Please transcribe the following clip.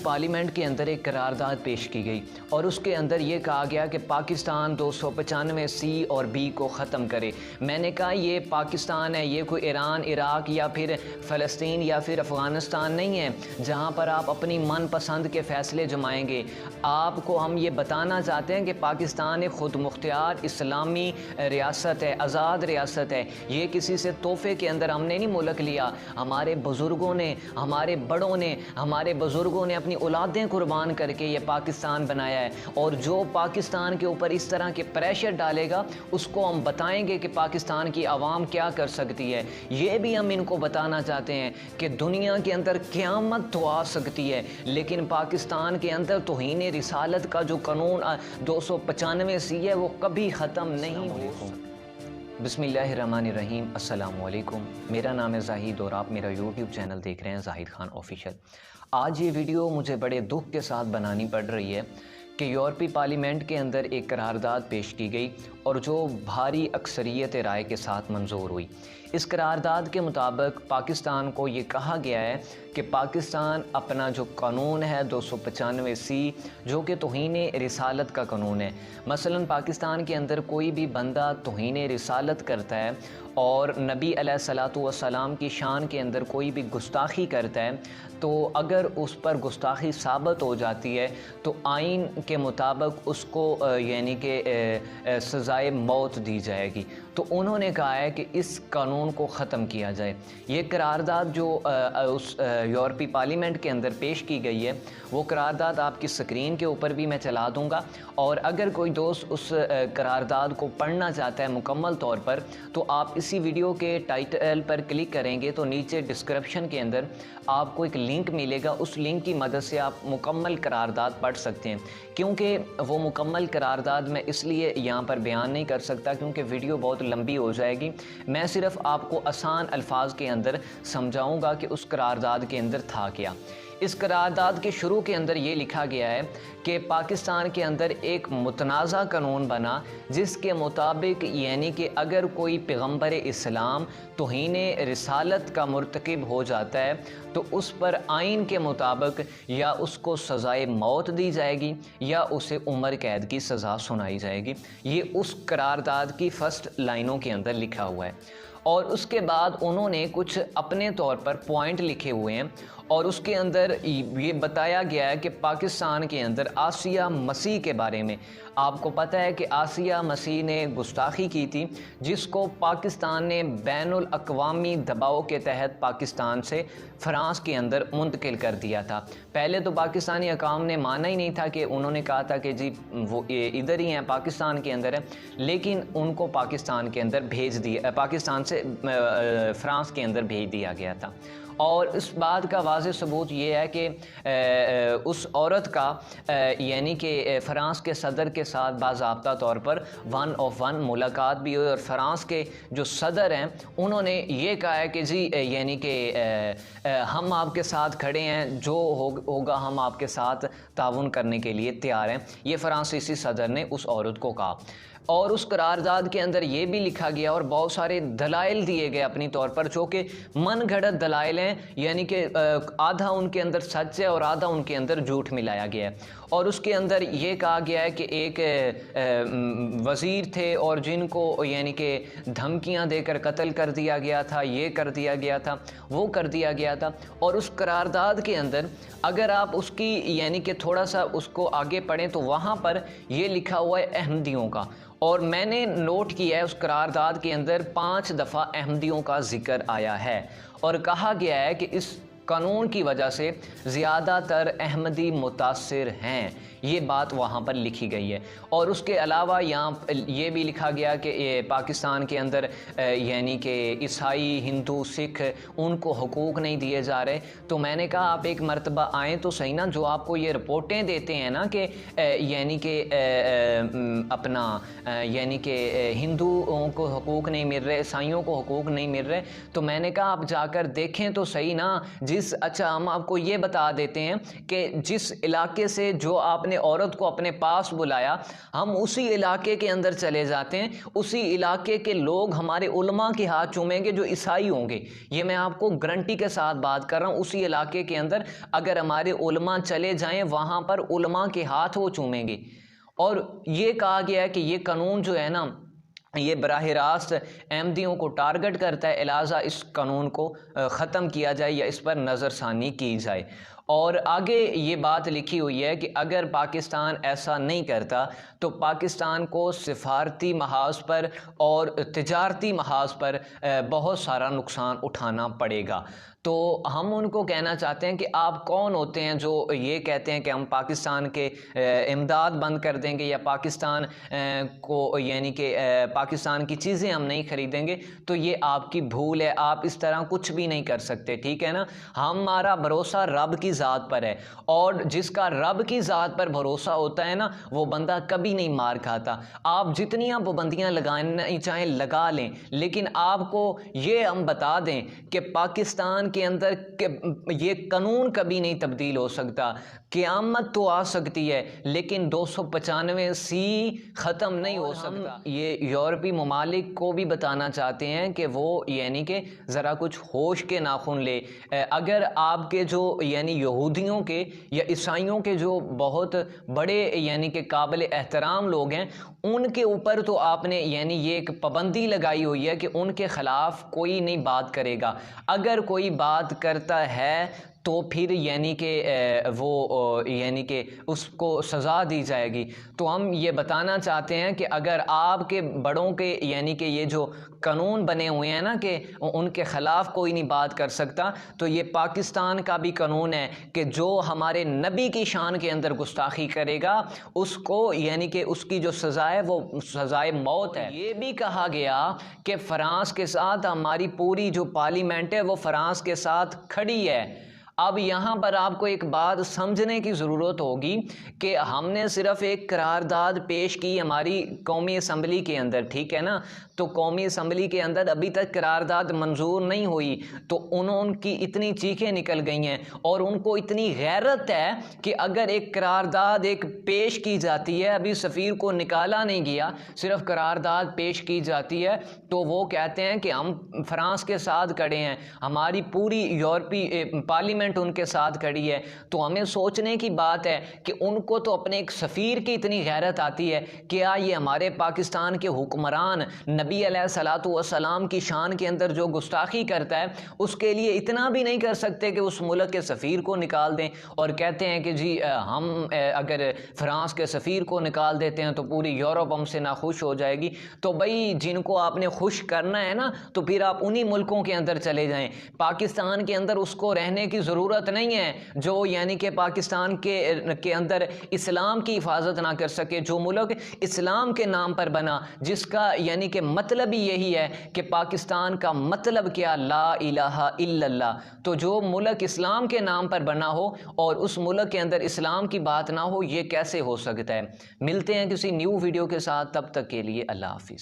Parliament کے اندر ایک قرارداد پیش کی گئی اور اس کے اندر یہ کہا گیا کہ پاکستان 295 سی اور بی کو ختم کرے۔ میں نے کہا یہ پاکستان ہے، یہ کوئی ایران، عراق یا پھر فلسطین یا پھر افغانستان نہیں ہے جہاں پر آپ اپنی من پسند کے فیصلے جمائیں گے۔ آپ کو ہم یہ بتانا چاہتے ہیں کہ پاکستان ایک خود مختار اسلامی ریاست ہے، آزاد ریاست ہے۔ یہ کسی سے تحفے کے اندر ہم نے نہیں ملک لیا، ہمارے بزرگوں نے، ہمارے بڑوں نے، ہمارے بزرگوں نے اپنی اولادیں قربان کر کے یہ پاکستان بنایا ہے، اور جو پاکستان کے اوپر اس طرح کے پریشر ڈالے گا اس کو ہم بتائیں گے کہ پاکستان کی عوام کیا کر سکتی ہے۔ یہ بھی ہم ان کو بتانا چاہتے ہیں کہ دنیا کے اندر قیامت تو آ سکتی ہے لیکن پاکستان کے اندر توہین رسالت کا جو قانون 295 سی ہے وہ کبھی ختم نہیں ہوگا۔ بسم اللہ الرحمن الرحیم، السلام علیکم، میرا نام ہے زاہد اور آپ میرا یوٹیوب چینل دیکھ رہے ہیں زاہد خان آفیشیل۔ آج یہ ویڈیو مجھے بڑے دکھ کے ساتھ بنانی پڑ رہی ہے کہ یورپی پارلیمنٹ کے اندر ایک قرارداد پیش کی گئی اور جو بھاری اکثریت رائے کے ساتھ منظور ہوئی۔ اس قرارداد کے مطابق پاکستان کو یہ کہا گیا ہے کہ پاکستان اپنا جو قانون ہے 295 سی جو کہ توہین رسالت کا قانون ہے، مثلا پاکستان کے اندر کوئی بھی بندہ توہین رسالت کرتا ہے اور نبی علیہ الصلاۃ والسلام کی شان کے اندر کوئی بھی گستاخی کرتا ہے تو اگر اس پر گستاخی ثابت ہو جاتی ہے تو آئین کے مطابق اس کو یعنی کہ سزائے موت دی جائے گی۔ تو انہوں نے کہا ہے کہ اس قانون کو ختم کیا جائے۔ یہ قرارداد جو اس یورپی پارلیمنٹ کے اندر پیش کی گئی ہے وہ قرارداد آپ کی سکرین کے اوپر بھی میں چلا دوں گا، اور اگر کوئی دوست اس قرارداد کو پڑھنا چاہتا ہے مکمل طور پر تو آپ اسی ویڈیو کے ٹائٹل پر کلک کریں گے تو نیچے ڈسکرپشن کے اندر آپ کو ایک لنک ملے گا، اس لنک کی مدد سے آپ مکمل قرارداد پڑھ سکتے ہیں۔ کیونکہ وہ مکمل قرارداد میں اس لیے یہاں پر بیان نہیں کر سکتا کیونکہ ویڈیو بہت لمبی ہو جائے گی، میں صرف آپ کو آسان الفاظ کے اندر سمجھاؤں گا کہ اس قرارداد کے اندر تھا کیا۔ اس قرارداد کے شروع کے اندر یہ لکھا گیا ہے کہ پاکستان کے اندر ایک متنازع قانون بنا جس کے مطابق یعنی کہ اگر کوئی پیغمبر اسلام توہین رسالت کا مرتکب ہو جاتا ہے تو اس پر آئین کے مطابق یا اس کو سزائے موت دی جائے گی یا اسے عمر قید کی سزا سنائی جائے گی۔ یہ اس قرارداد کی فرسٹ لائنوں کے اندر لکھا ہوا ہے، اور اس کے بعد انہوں نے کچھ اپنے طور پر پوائنٹ لکھے ہوئے ہیں اور اس کے اندر یہ بتایا گیا ہے کہ پاکستان کے اندر آسیہ مسیح کے بارے میں آپ کو پتہ ہے کہ آسیہ مسیح نے گستاخی کی تھی جس کو پاکستان نے بین الاقوامی دباؤ کے تحت پاکستان سے فرانس کے اندر منتقل کر دیا تھا۔ پہلے تو پاکستانی حکام نے مانا ہی نہیں تھا، کہ انہوں نے کہا تھا کہ جی وہ ادھر ہی ہیں، پاکستان کے اندر ہے، لیکن ان کو پاکستان کے اندر بھیج دیا، پاکستان سے فرانس کے اندر بھیج دیا گیا تھا۔ اور اس بات کا واضح ثبوت یہ ہے کہ اس عورت کا یعنی کہ فرانس کے صدر کے ساتھ باضابطہ طور پر 1 ملاقات بھی ہوئی، اور فرانس کے جو صدر ہیں انہوں نے یہ کہا ہے کہ جی یعنی کہ ہم آپ کے ساتھ کھڑے ہیں، جو ہوگا ہم آپ کے ساتھ تعاون کرنے کے لیے تیار ہیں، یہ فرانسیسی صدر نے اس عورت کو کہا۔ اور اس قرارداد کے اندر یہ بھی لکھا گیا اور بہت سارے دلائل دیے گئے اپنی طور پر جو کہ من گھڑت دلائل ہیں، یعنی کہ آدھا ان کے اندر سچ ہے اور آدھا ان کے اندر جھوٹ ملایا گیا ہے۔ اور اس کے اندر یہ کہا گیا ہے کہ ایک وزیر تھے اور جن کو یعنی کہ دھمکیاں دے کر قتل کر دیا گیا تھا، یہ کر دیا گیا تھا، وہ کر دیا گیا تھا۔ اور اس قرارداد کے اندر اگر آپ اس کی یعنی کہ تھوڑا سا اس کو آگے پڑھیں تو وہاں پر یہ لکھا ہوا ہے احمدیوں کا، اور میں نے نوٹ کیا ہے اس قرارداد کے اندر 5 دفعہ احمدیوں کا ذکر آیا ہے، اور کہا گیا ہے کہ اس قانون کی وجہ سے زیادہ تر احمدی متاثر ہیں، یہ بات وہاں پر لکھی گئی ہے۔ اور اس کے علاوہ یہاں یہ بھی لکھا گیا کہ پاکستان کے اندر یعنی کہ عیسائی، ہندو، سکھ ان کو حقوق نہیں دیے جا رہے۔ تو میں نے کہا آپ ایک مرتبہ آئیں تو صحیح نا، جو آپ کو یہ رپورٹیں دیتے ہیں نا کہ یعنی کہ اپنا یعنی کہ ہندوؤں کو حقوق نہیں مل رہے، عیسائیوں کو حقوق نہیں مل رہے، تو میں نے کہا آپ جا کر دیکھیں تو صحیح نا، اچھا ہم آپ کو یہ بتا دیتے ہیں کہ جس علاقے سے جو آپ نے عورت کو اپنے پاس بلایا، ہم اسی علاقے کے اندر چلے جاتے ہیں، اسی علاقے کے لوگ ہمارے علماء کے ہاتھ چومیں گے جو عیسائی ہوں گے۔ یہ میں آپ کو گارنٹی کے ساتھ بات کر رہا ہوں، اسی علاقے کے اندر اگر ہمارے علماء چلے جائیں وہاں پر علماء کے ہاتھ وہ چومیں گے۔ اور یہ کہا گیا ہے کہ یہ قانون جو ہے نا یہ براہ راست احمدیوں کو ٹارگٹ کرتا ہے، لہٰذا اس قانون کو ختم کیا جائے یا اس پر نظر ثانی کی جائے۔ اور آگے یہ بات لکھی ہوئی ہے کہ اگر پاکستان ایسا نہیں کرتا تو پاکستان کو سفارتی محاذ پر اور تجارتی محاذ پر بہت سارا نقصان اٹھانا پڑے گا۔ تو ہم ان کو کہنا چاہتے ہیں کہ آپ کون ہوتے ہیں جو یہ کہتے ہیں کہ ہم پاکستان کے امداد بند کر دیں گے یا پاکستان کو یعنی کہ پاکستان کی چیزیں ہم نہیں خریدیں گے؟ تو یہ آپ کی بھول ہے، آپ اس طرح کچھ بھی نہیں کر سکتے، ٹھیک ہے نا۔ ہمارا بھروسہ رب کی ذات پر ہے، اور جس کا رب کی ذات پر بھروسہ ہوتا ہے نا وہ بندہ کبھی نہیں مار کھاتا۔ آپ جتنی پابندیاں لگانا چاہیں لگا لیں، لیکن آپ کو یہ ہم بتا دیں کہ پاکستان کے اندر یہ قانون کبھی نہیں تبدیل ہو سکتا۔ قیامت تو آ سکتی ہے لیکن 295 ختم نہیں ہو سکتا۔ یہ یورپی ممالک کو بھی بتانا چاہتے ہیں کہ وہ یعنی کہ ذرا کچھ ہوش کے ناخن لے۔ اگر آپ کے جو یعنی یہودیوں کے یا عیسائیوں کے جو بہت بڑے یعنی کہ قابل احترام لوگ ہیں، ان کے اوپر تو آپ نے یعنی یہ ایک پابندی لگائی ہوئی ہے کہ ان کے خلاف کوئی نہیں بات کرے گا۔ اگر کوئی بات کرتا ہے تو پھر یعنی کہ وہ یعنی کہ اس کو سزا دی جائے گی۔ تو ہم یہ بتانا چاہتے ہیں کہ اگر آپ کے بڑوں کے یعنی کہ یہ جو قانون بنے ہوئے ہیں نا کہ ان کے خلاف کوئی نہیں بات کر سکتا، تو یہ پاکستان کا بھی قانون ہے کہ جو ہمارے نبی کی شان کے اندر گستاخی کرے گا اس کو یعنی کہ اس کی جو سزا ہے وہ سزائے موت ہے۔ یہ بھی کہا گیا کہ فرانس کے ساتھ ہماری پوری جو پارلیمنٹ ہے وہ فرانس کے ساتھ کھڑی ہے۔ اب یہاں پر آپ کو ایک بات سمجھنے کی ضرورت ہوگی کہ ہم نے صرف ایک قرارداد پیش کی ہماری قومی اسمبلی کے اندر، ٹھیک ہے نا، تو قومی اسمبلی کے اندر ابھی تک قرارداد منظور نہیں ہوئی، تو ان کی اتنی چیخیں نکل گئی ہیں اور ان کو اتنی غیرت ہے کہ اگر ایک قرارداد ایک پیش کی جاتی ہے، ابھی سفیر کو نکالا نہیں گیا، صرف قرارداد پیش کی جاتی ہے، تو وہ کہتے ہیں کہ ہم فرانس کے ساتھ کھڑے ہیں، ہماری پوری یورپی پارلیمنٹ ان کے ساتھ کھڑی ہے۔ تو ہمیں سوچنے کی بات ہے کہ ان کو تو اپنے ایک سفیر کی اتنی غیرت آتی ہے، کیا یہ ہمارے پاکستان کے حکمران نبی علیہ الصلوۃ والسلام کی شان کے اندر جو گستاخی کرتا ہے اس کے لیے اتنا بھی نہیں کر سکتے کہ اس ملک کے سفیر کو نکال دیں؟ اور کہتے ہیں کہ جی ہم اگر فرانس کے سفیر کو نکال دیتے ہیں تو پوری یورپ ہم سے ناخوش ہو جائے گی۔ تو بھائی جن کو آپ نے خوش کرنا ہے نا تو پھر آپ انہی ملکوں کے اندر چلے جائیں۔ پاکستان کے اندر اس کو رہنے کی ضرورت نہیں ہے جو یعنی کہ پاکستان کے اندر اسلام کی حفاظت نہ کر سکے، جو ملک اسلام کے نام پر بنا، جس کا یعنی کہ مطلب ہی یہی ہے کہ پاکستان کا مطلب کیا، لا الہ الا اللہ۔ تو جو ملک اسلام کے نام پر بنا ہو اور اس ملک کے اندر اسلام کی بات نہ ہو، یہ کیسے ہو سکتا ہے؟ ملتے ہیں کسی نیو ویڈیو کے ساتھ، تب تک کے لیے اللہ حافظ۔